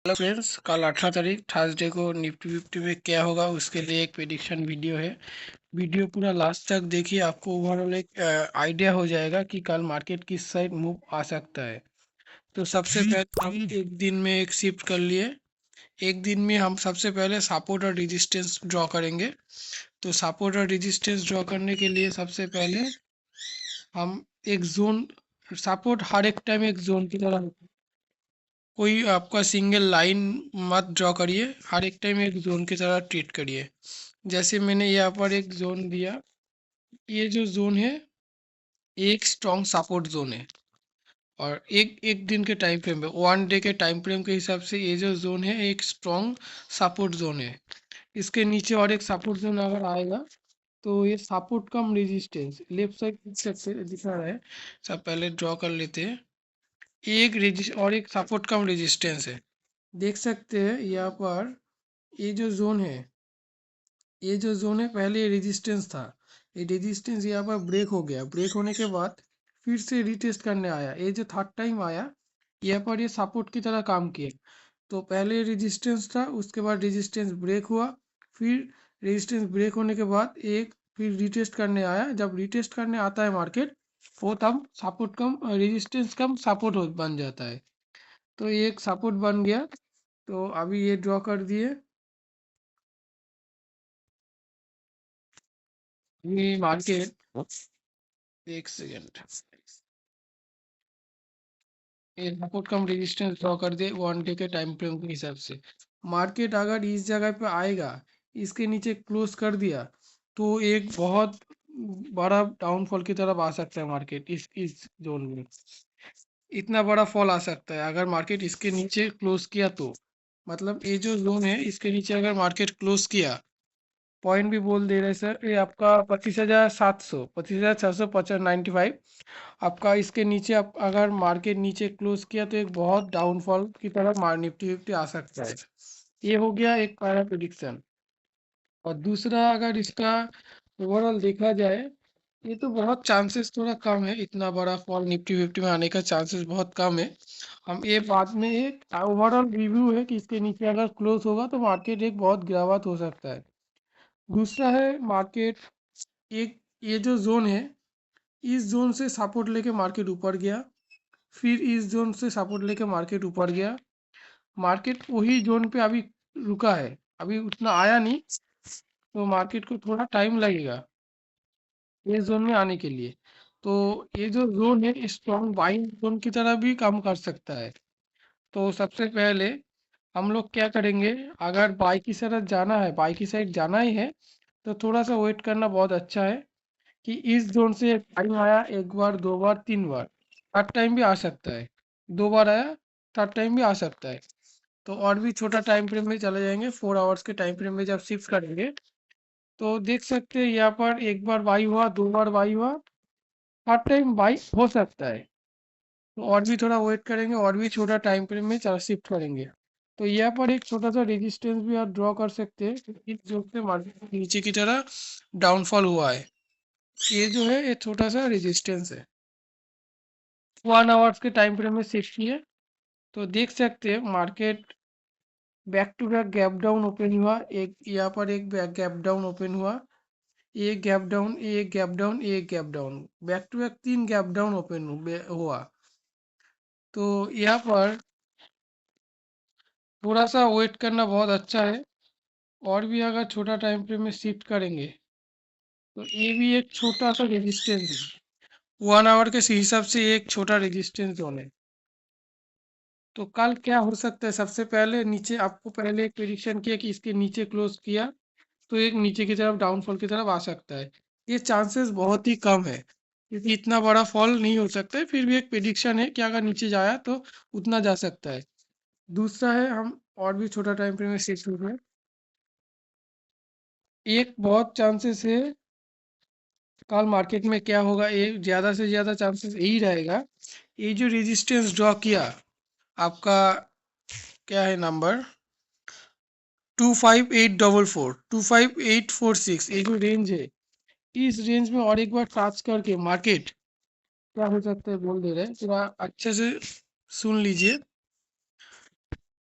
Hello friends, कल 18 तारीख Thursday को निफ्टी फिफ्टी में क्या होगा उसके लिए एक प्रेडिक्शन वीडियो है। वीडियो पूरा लास्ट तक देखिए, आपको ओवरऑल एक आइडिया हो जाएगा कि कल मार्केट किस साइड मूव आ सकता है। तो सबसे पहले हम एक दिन में एक शिफ्ट कर लिए। एक दिन में हम सबसे पहले सपोर्ट और रेजिस्टेंस ड्रॉ करेंगे। तो सपोर्ट और रेजिस्टेंस ड्रॉ करने के लिए सबसे पहले हम एक जोन, सपोर्ट हर एक टाइम एक जोन की तरह, कोई आपका सिंगल लाइन मत ड्रॉ करिए, हर एक टाइम एक जोन की तरह ट्रीट करिए। जैसे मैंने यहाँ पर एक जोन दिया, ये जो जोन है एक स्ट्रॉन्ग सपोर्ट जोन है। और एक एक दिन के टाइम फ्रेम में, वन डे के टाइम फ्रेम के हिसाब से ये जो जोन है एक स्ट्रॉन्ग सपोर्ट जोन है। इसके नीचे और एक सपोर्ट जोन अगर आएगा तो ये सपोर्ट कम रेजिस्टेंस लेफ्ट साइड दिखा रहा है। सब पहले ड्रॉ कर लेते हैं। एक रेजिस्ट और एक सपोर्ट कम रेजिस्टेंस है, देख सकते हैं यहाँ पर। ये जो जोन है, ये जो जोन है पहले ये रेजिस्टेंस था। ये रेजिस्टेंस यहाँ पर ब्रेक हो गया। ब्रेक होने के बाद फिर से रीटेस्ट करने आया। ये जो थर्ड टाइम आया, यहाँ पर ये सपोर्ट की तरह काम किया। तो पहले रेजिस्टेंस था, उसके बाद रेजिस्टेंस ब्रेक हुआ। फिर रेजिस्टेंस ब्रेक होने के बाद एक फिर रीटेस्ट करने आया। जब रीटेस्ट करने आता है मार्केट, वो तब सपोर्ट कम रेजिस्टेंस कम सपोर्ट बन जाता है। तो ये एक सपोर्ट बन गया। तो अभी ये ड्रॉ कर दिए। ये मार्केट, एक सेकेंड, ये सपोर्ट कम रेजिस्टेंस ड्रॉ कर दे वन डे के टाइम फ्रेम के हिसाब से। मार्केट अगर इस जगह पे आएगा, इसके नीचे क्लोज कर दिया, तो एक बहुत बड़ा डाउनफॉल की तरफ आ सकता है मार्केट। इस जोन में इतना बड़ा फॉल आ सकता है अगर मार्केट इसके नीचे क्लोज किया तो। मतलब ये जो जोन है इसके नीचे अगर मार्केट क्लोज किया, पॉइंट भी बोल दे रहे सर, ये आपका 25,700, 25,695 आपका। इसके नीचे आप अगर मार्केट नीचे क्लोज किया तो एक बहुत डाउनफॉल की तरफ निफ्टी फिफ्टी आ सकता है। ये हो गया एक पहला प्रिडिक्शन। और दूसरा, अगर इसका ओवरऑल देखा जाए, ये तो बहुत चांसेस थोड़ा कम है, इतना बड़ा फॉल निफ्टी फिफ्टी में आने का चांसेस बहुत कम है। हम ये बाद में एक ओवरऑल रिव्यू है कि इसके नीचे अगर क्लोज होगा तो मार्केट एक बहुत गिरावट हो सकता है। दूसरा है मार्केट, एक ये जो जोन है, इस जोन से सपोर्ट लेके मार्केट ऊपर गया। फिर इस जोन से सपोर्ट लेके मार्केट ऊपर गया। मार्केट वही जोन पे अभी रुका है, अभी उतना आया नहीं। तो मार्केट को थोड़ा टाइम लगेगा ये जोन में आने के लिए। तो ये जो जोन है स्ट्रॉन्ग बाइंग जोन की तरह भी काम कर सकता है। तो सबसे पहले हम लोग क्या करेंगे, अगर बाई की तरफ जाना है, बाई की साइड जाना ही है, तो थोड़ा सा वेट करना बहुत अच्छा है। कि इस जोन से टाइम आया एक बार, दो बार, तीन बार, थर्ड टाइम भी आ सकता है। दो बार आया, थर्ड टाइम भी आ सकता है। तो और भी छोटा टाइम फ्रेम में चले जाएंगे, 4 आवर्स के टाइम फ्रेम में जब शिफ्ट करेंगे तो देख सकते हैं यहाँ पर एक बार बाई हुआ, दो बार बाई हुआ, थर्ड टाइम बाई हो सकता है। तो और भी थोड़ा वेट करेंगे, और भी छोटा टाइम फ्रेम में चला शिफ्ट करेंगे। तो यहाँ पर एक छोटा सा रेजिस्टेंस भी आप ड्रॉ कर सकते हैं, इस जोन से मार्केट नीचे की तरह डाउनफॉल हुआ है। ये जो है ये छोटा सा रेजिस्टेंस है। 1 आवर्स के टाइम फ्रेम में शिफ्ट किए तो देख सकते हैं market back to back gap down open हुआ। एक यहाँ पर एक बैक गैप डाउन ओपन हुआ, एक गैप डाउन, एक गैप डाउन, एक gap down, back to back 3 gap down open हुआ। तो यहाँ पर थोड़ा सा वेट करना बहुत अच्छा है। और भी अगर छोटा टाइम फ्रेम में शिफ्ट करेंगे तो ये भी एक छोटा सा रेजिस्टेंस है। 1 आवर के हिसाब से एक छोटा रेजिस्टेंस जोन है। तो कल क्या हो सकता है, सबसे पहले नीचे आपको पहले एक प्रेडिक्शन किया कि इसके नीचे क्लोज किया तो एक नीचे की तरफ डाउनफॉल की तरफ आ सकता है। ये चांसेस बहुत ही कम है क्योंकि इतना बड़ा फॉल नहीं हो सकता है, फिर भी एक प्रेडिक्शन है कि अगर नीचे जाया तो उतना जा सकता है। दूसरा है, हम और भी छोटा टाइम फ्रेम में शिफ्ट हुए हैं। एक बहुत चांसेस है कल मार्केट में क्या होगा, ये ज़्यादा से ज़्यादा चांसेस यही रहेगा। ये जो रेजिस्टेंस ड्रॉ किया आपका, क्या है नंबर, 25844, 25846, ये जो रेंज है, इस रेंज में और एक बार टच करके मार्केट क्या हो सकता है बोल दे रहे हैं, थोड़ा अच्छे से सुन लीजिए।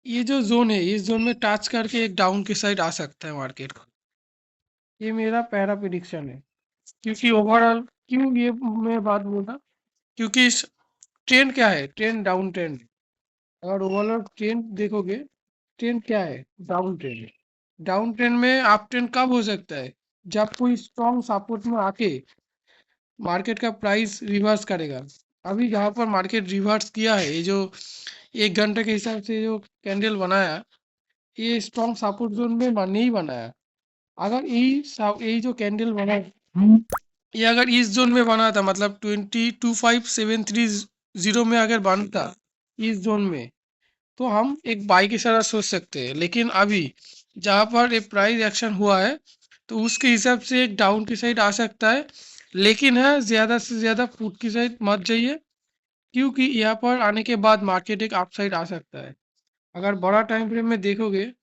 ये जो जोन है, इस जोन में टच करके एक डाउन की साइड आ सकता है मार्केट का। ये मेरा पहला प्रिडिक्शन है। क्योंकि ओवरऑल क्यों ये मैं बात बोला, क्योंकि इस ट्रेंड क्या है, ट्रेंड डाउन ट्रेंड। अगर ओवरऑल ट्रेंड देखोगे, ट्रेंड क्या है, डाउन ट्रेंड है। डाउन ट्रेंड में अप ट्रेंड कब हो सकता है, जब कोई स्ट्रॉन्ग सपोर्ट में आके मार्केट का प्राइस रिवर्स करेगा। अभी जहाँ पर मार्केट रिवर्स किया है, ये जो 1 घंटे के हिसाब से जो कैंडल बनाया, ये स्ट्रॉन्ग सपोर्ट जोन में नहीं बनाया। अगर यही जो कैंडल बना, ये अगर इस जोन में बना था, मतलब 225730 में अगर बनता, इस जोन में, तो हम एक बाई की तरह सोच सकते हैं। लेकिन अभी जहाँ पर एक प्राइस एक्शन हुआ है, तो उसके हिसाब से एक डाउन की साइड आ सकता है। लेकिन है, ज़्यादा से ज़्यादा पुट की साइड मत जाइए, क्योंकि यहाँ पर आने के बाद मार्केट एक अप साइड आ सकता है। अगर बड़ा टाइम फ्रेम में देखोगे,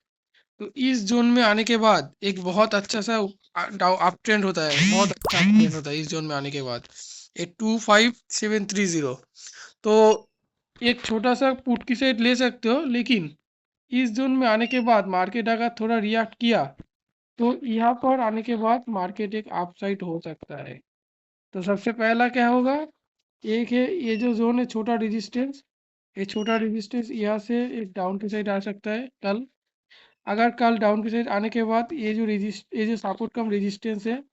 तो इस जोन में आने के बाद एक बहुत अच्छा सा अप ट्रेंड होता है, बहुत अच्छा अप ट्रेंड होता है इस जोन में आने के बाद, एक 25730। तो एक छोटा सा पुट की साइड ले सकते हो, लेकिन इस जोन में आने के बाद मार्केट अगर थोड़ा रिएक्ट किया, तो यहाँ पर आने के बाद मार्केट एक अप साइड हो सकता है। तो सबसे पहला क्या होगा, एक है ये जो जोन है छोटा रेजिस्टेंस, ये छोटा रेजिस्टेंस यहाँ से एक डाउन की साइड आ सकता है कल। अगर कल डाउन की साइड आने के बाद ये जो सपोर्ट कम रेजिस्टेंस है,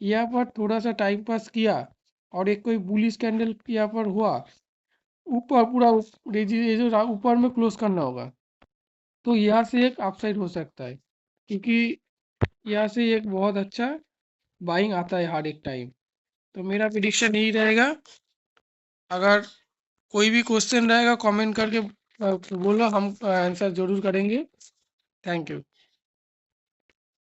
यहाँ पर थोड़ा सा टाइम पास किया और एक कोई बुलिश कैंडल यहाँ पर हुआ, ऊपर पूरा ये जो ऊपर में क्लोज करना होगा, तो यहाँ से एक अपसाइड हो सकता है। क्योंकि यहाँ से एक बहुत अच्छा बाइंग आता है हर एक टाइम। तो मेरा प्रिडिक्शन यही रहेगा। अगर कोई भी क्वेश्चन रहेगा कमेंट करके बोलो, हम आंसर जरूर करेंगे। Thank you.